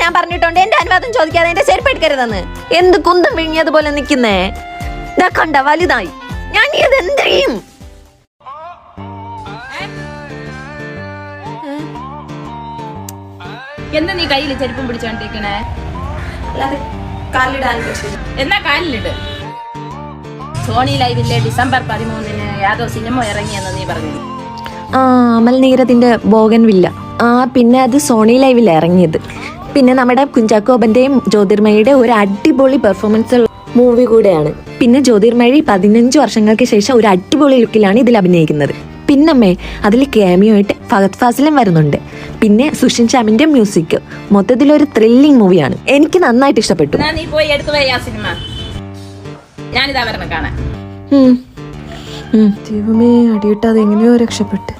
ഞാൻ പറഞ്ഞിട്ടുണ്ട് എന്റെ അനുവാദം ചോദിക്കാതെ എന്റെ ചെരുപ്പ് എടുക്കരുതെന്ന്. എന്ത് കുന്തം വിഴിഞ്ഞതുപോലെ നിക്കുന്നേ. ഇതാ കണ്ട വലുതായി. ഞാൻ ഇത് എന്ത് ചെയ്യും? എന്താ നീ കയ്യിൽ ചെരുപ്പും പിടിച്ചോണ്ടിരിക്കണേ? എന്നാ കാലിലിട്. സോണി ലൈവിലെ ഡിസംബർ 13 യാതോ സിനിമ ഇറങ്ങിയെന്ന് നീ പറഞ്ഞു. അമൽ നീരദിന്റെ ബോഗൻവില്ല. പിന്നെ അത് സോണി ലൈവിൽ ഇറങ്ങിയത്. പിന്നെ നമ്മുടെ കുഞ്ചാക്കോബന്റെയും ജ്യോതിർമയുടെ ഒരു അടിപൊളി പെർഫോമൻസ് മൂവി കൂടെയാണ്. പിന്നെ ജ്യോതിർമഴി 15 വർഷങ്ങൾക്ക് ശേഷം ഒരു അടിപൊളി ലുക്കിലാണ് ഇതിൽ അഭിനയിക്കുന്നത്. പിന്നമ്മേ അതിൽ ക്യാമിയോ ആയിട്ട് ഫഹദ് ഫാസിലും വരുന്നുണ്ട്. പിന്നെ സുഷിൻ ശ്യാമിന്റെ മ്യൂസിക്. മൊത്തത്തിലൊരു ത്രില്ലിംഗ് മൂവിയാണ്. എനിക്ക് നന്നായിട്ട് ഇഷ്ടപ്പെട്ടു. നീ പോയി എടുത്തു പോയി ആ സിനിമ. ഞാനിതാ വരണം കാണാൻ. ദൈവമേ, അടിയിട്ടാതെ എങ്ങനെയോ രക്ഷപ്പെട്ട്.